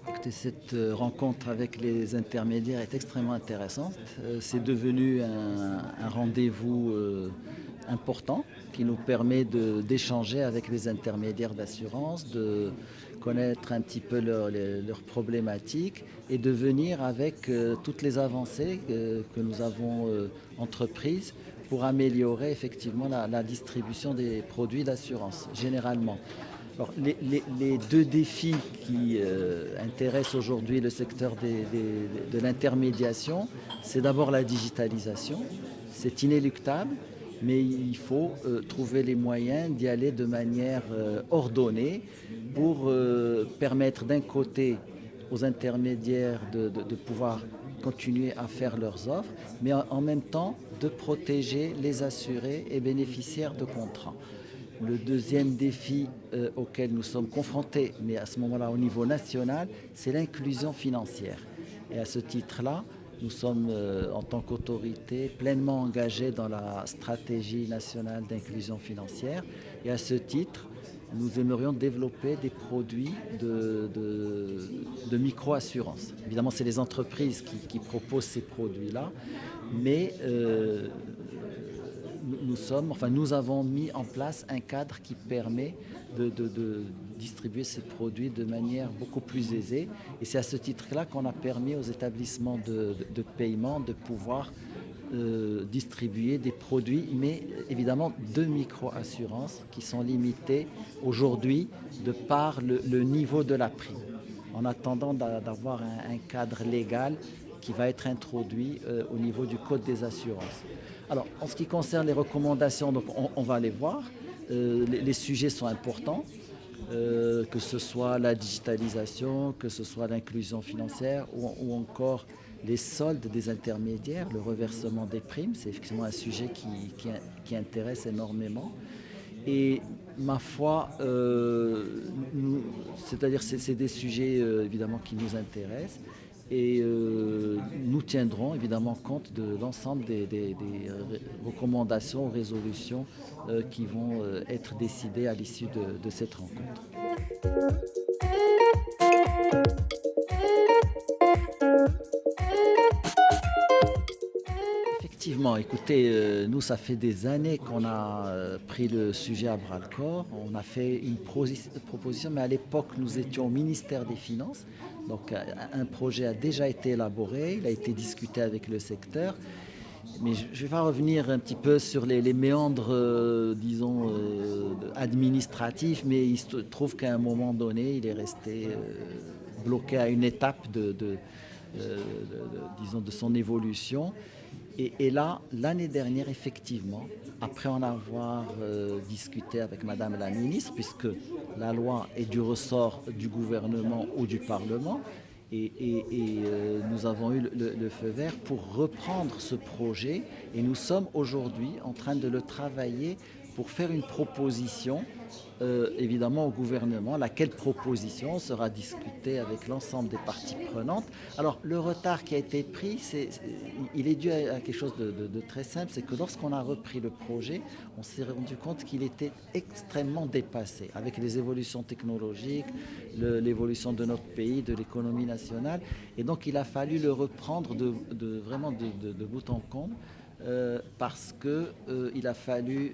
Écoutez, cette rencontre avec les intermédiaires est extrêmement intéressante. C'est devenu un rendez-vous important qui nous permet d'échanger avec les intermédiaires d'assurance, de connaître un petit peu leurs problématiques et de venir avec toutes les avancées que nous avons entreprises pour améliorer effectivement la distribution des produits d'assurance, généralement. Alors, les deux défis qui intéressent aujourd'hui le secteur de l'intermédiation, c'est d'abord la digitalisation. C'est inéluctable, mais il faut trouver les moyens d'y aller de manière ordonnée pour permettre d'un côté aux intermédiaires de pouvoir continuer à faire leurs offres, mais en même temps de protéger les assurés et bénéficiaires de contrats. Le deuxième défi auquel nous sommes confrontés, mais à ce moment-là au niveau national, c'est l'inclusion financière. Et à ce titre-là, nous sommes en tant qu'autorité pleinement engagés dans la stratégie nationale d'inclusion financière. Et à ce titre, nous aimerions développer des produits de micro-assurance. Évidemment, c'est les entreprises qui proposent ces produits-là, mais nous avons mis en place un cadre qui permet de distribuer ces produits de manière beaucoup plus aisée. Et c'est à ce titre-là qu'on a permis aux établissements de paiement de pouvoir distribuer des produits, mais évidemment de micro-assurance qui sont limités aujourd'hui de par le niveau de la prime, en attendant d'avoir un cadre légal qui va être introduit au niveau du Code des assurances. Alors, en ce qui concerne les recommandations, donc on va les voir. Les sujets sont importants, que ce soit la digitalisation, que ce soit l'inclusion financière ou encore les soldes des intermédiaires, le reversement des primes. C'est effectivement un sujet qui intéresse énormément. Et ma foi, c'est-à-dire c'est des sujets évidemment qui nous intéressent et nous tiendrons évidemment compte de l'ensemble des recommandations, résolutions qui vont être décidées à l'issue de cette rencontre. Effectivement, écoutez, nous, ça fait des années qu'on a pris le sujet à bras-le-corps. On a fait une proposition, mais à l'époque, nous étions au ministère des Finances. Donc, un projet a déjà été élaboré, il a été discuté avec le secteur. Mais je ne vais pas revenir un petit peu sur les méandres, disons, administratifs, mais il se trouve qu'à un moment donné, il est resté bloqué à une étape disons, de son évolution. Et là, l'année dernière, effectivement, après en avoir discuté avec Madame la ministre, puisque la loi est du ressort du gouvernement ou du Parlement, nous avons eu le feu vert pour reprendre ce projet et nous sommes aujourd'hui en train de le travailler pour faire une proposition évidemment au gouvernement, laquelle proposition sera discutée avec l'ensemble des parties prenantes. Alors le retard qui a été pris, il est dû à quelque chose de très simple, c'est que lorsqu'on a repris le projet, on s'est rendu compte qu'il était extrêmement dépassé avec les évolutions technologiques, l'évolution de notre pays, de l'économie nationale, et donc il a fallu le reprendre vraiment de bout en comble. Parce qu'il a fallu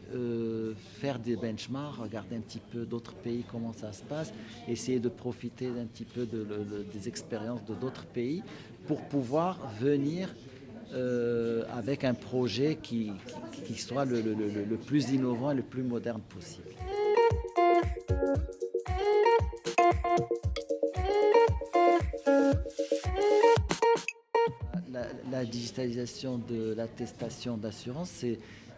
faire des benchmarks, regarder un petit peu d'autres pays, comment ça se passe, essayer de profiter un petit peu des expériences de d'autres pays pour pouvoir venir avec un projet qui soit le plus innovant et le plus moderne possible. La digitalisation de l'attestation d'assurance,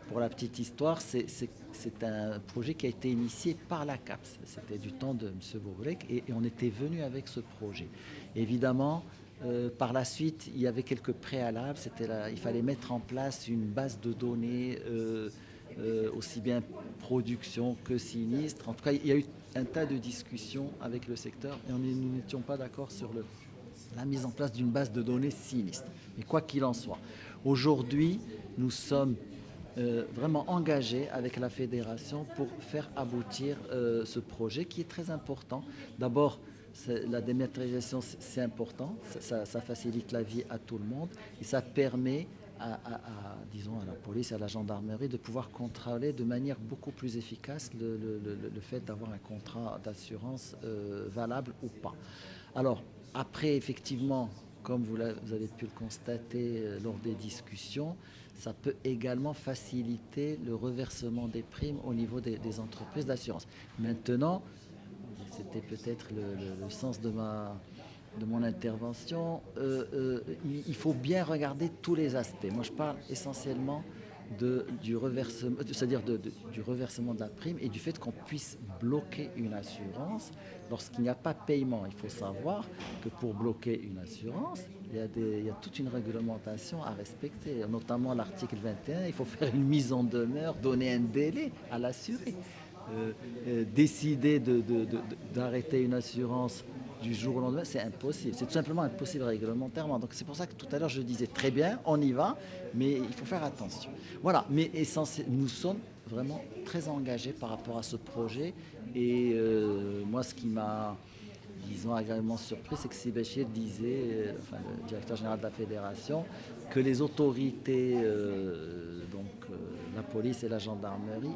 pour la petite histoire, c'est un projet qui a été initié par la CAPS. C'était du temps de M. Bouvrek et on était venu avec ce projet. Évidemment, par la suite, il y avait quelques préalables. Il fallait mettre en place une base de données, aussi bien production que sinistre. En tout cas, il y a eu un tas de discussions avec le secteur et nous n'étions pas d'accord sur la mise en place d'une base de données sinistre. Mais quoi qu'il en soit, aujourd'hui, nous sommes vraiment engagé avec la fédération pour faire aboutir ce projet qui est très important. D'abord, la dématérialisation, c'est important, ça facilite la vie à tout le monde et ça permet disons, à la police et à la gendarmerie de pouvoir contrôler de manière beaucoup plus efficace le fait d'avoir un contrat d'assurance valable ou pas. Alors, après, effectivement, comme vous avez pu le constater lors des discussions, ça peut également faciliter le reversement des primes au niveau des entreprises d'assurance. Maintenant, c'était peut-être le sens de mon intervention, il faut bien regarder tous les aspects. Moi, je parle essentiellement du reversement, c'est-à-dire du reversement de la prime et du fait qu'on puisse bloquer une assurance lorsqu'il n'y a pas de paiement. Il faut savoir que pour bloquer une assurance, il y a toute une réglementation à respecter, notamment l'article 21. Il faut faire une mise en demeure, donner un délai à l'assuré. Décider d'arrêter une assurance du jour au lendemain, c'est impossible. C'est tout simplement impossible réglementairement. Donc c'est pour ça que tout à l'heure je disais très bien, on y va, mais il faut faire attention. Voilà, mais nous sommes vraiment très engagés par rapport à ce projet. Et moi, ce qui m'a, disons, agréablement surpris, c'est que Sébastien disait, enfin, le directeur général de la fédération, que les autorités, la police et la gendarmerie,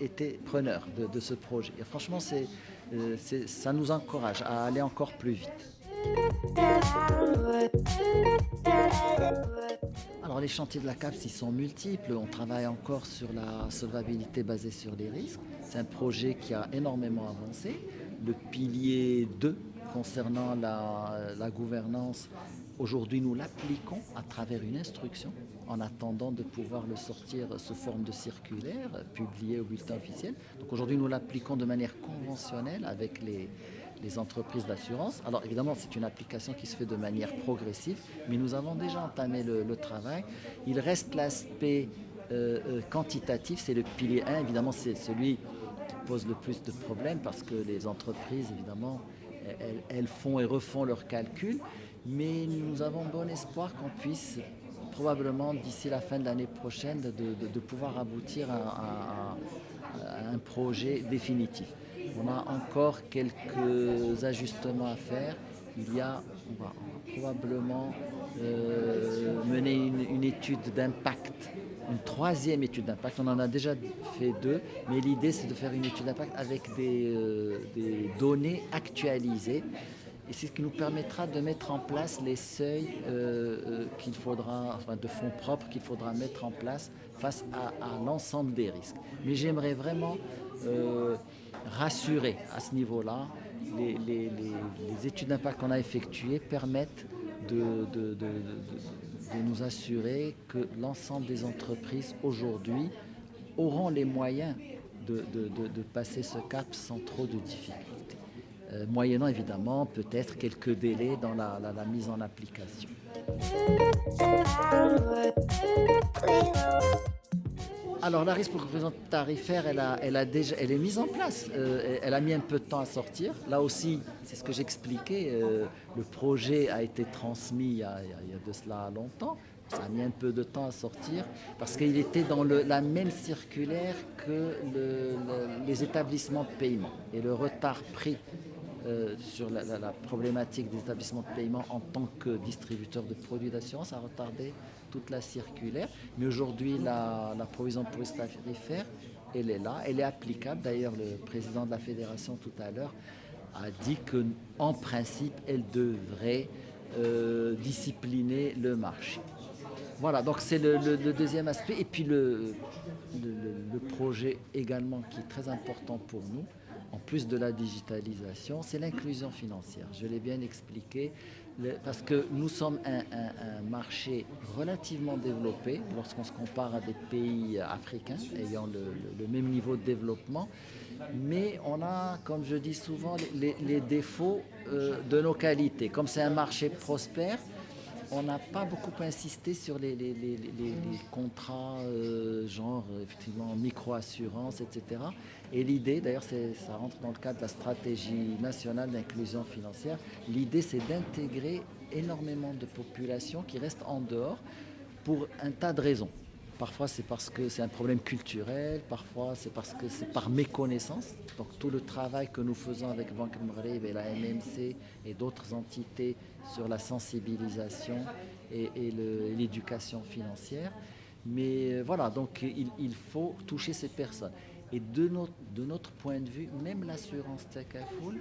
étaient preneurs de ce projet. Et franchement, ça nous encourage à aller encore plus vite. Alors les chantiers de la CAPS, ils sont multiples. On travaille encore sur la solvabilité basée sur les risques. C'est un projet qui a énormément avancé. Le pilier 2 concernant la gouvernance, aujourd'hui nous l'appliquons à travers une instruction en attendant de pouvoir le sortir sous forme de circulaire publié au bulletin officiel. Donc aujourd'hui nous l'appliquons de manière conventionnelle avec les entreprises d'assurance. Alors évidemment, c'est une application qui se fait de manière progressive, mais nous avons déjà entamé le travail. Il reste l'aspect quantitatif, c'est le pilier 1. Évidemment, c'est celui qui pose le plus de problèmes parce que les entreprises, évidemment, elles font et refont leurs calculs, mais nous avons bon espoir qu'on puisse probablement d'ici la fin de l'année prochaine de pouvoir aboutir à un projet définitif. On a encore quelques ajustements à faire. On va probablement mener une étude d'impact, une troisième étude d'impact. On en a déjà fait 2, mais l'idée c'est de faire une étude d'impact avec des données actualisées. Et c'est ce qui nous permettra de mettre en place les seuils qu'il faudra, enfin de fonds propres qu'il faudra mettre en place face à l'ensemble des risques. Mais j'aimerais vraiment rassurer à ce niveau-là. Les études d'impact qu'on a effectuées permettent de nous assurer que l'ensemble des entreprises aujourd'hui auront les moyens de passer ce cap sans trop de difficultés. Moyennant évidemment peut-être quelques délais dans la mise en application. Alors la risque pour composante tarifaire, elle est mise en place. Elle a mis un peu de temps à sortir. Là aussi, c'est ce que j'expliquais. Le projet a été transmis il y a de cela longtemps. Ça a mis un peu de temps à sortir parce qu'il était dans la même circulaire que les établissements de paiement. Et le retard pris sur la problématique des établissements de paiement en tant que distributeur de produits d'assurance a retardé toute la circulaire. Mais aujourd'hui, la provision pour risque tarifaire, elle est là, elle est applicable. D'ailleurs, le président de la fédération tout à l'heure a dit qu'en principe, elle devrait discipliner le marché. Voilà, donc c'est le deuxième aspect. Et puis le projet également qui est très important pour nous, en plus de la digitalisation, c'est l'inclusion financière. Je l'ai bien expliqué, parce que nous sommes un marché relativement développé lorsqu'on se compare à des pays africains ayant le même niveau de développement. Mais on a, comme je dis souvent, les défauts de nos qualités. Comme c'est un marché prospère, on n'a pas beaucoup insisté sur les contrats genre effectivement micro-assurance, etc. Et l'idée, d'ailleurs, ça rentre dans le cadre de la stratégie nationale d'inclusion financière, l'idée c'est d'intégrer énormément de populations qui restent en dehors pour un tas de raisons. Parfois, c'est parce que c'est un problème culturel, parfois, c'est parce que c'est par méconnaissance. Donc, tout le travail que nous faisons avec Banque Maghreb et la MMC et d'autres entités sur la sensibilisation et l'éducation financière. Mais voilà, donc il faut toucher ces personnes. Et de notre point de vue, même l'assurance Takafoul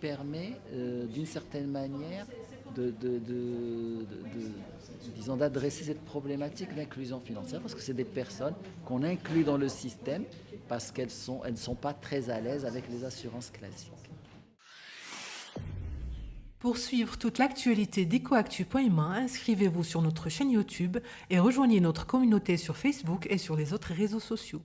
permet d'une certaine manière disons, d'adresser cette problématique d'inclusion financière parce que c'est des personnes qu'on inclut dans le système parce elles ne sont pas très à l'aise avec les assurances classiques. Pour suivre toute l'actualité d'EcoActu.ma, inscrivez-vous sur notre chaîne YouTube et rejoignez notre communauté sur Facebook et sur les autres réseaux sociaux.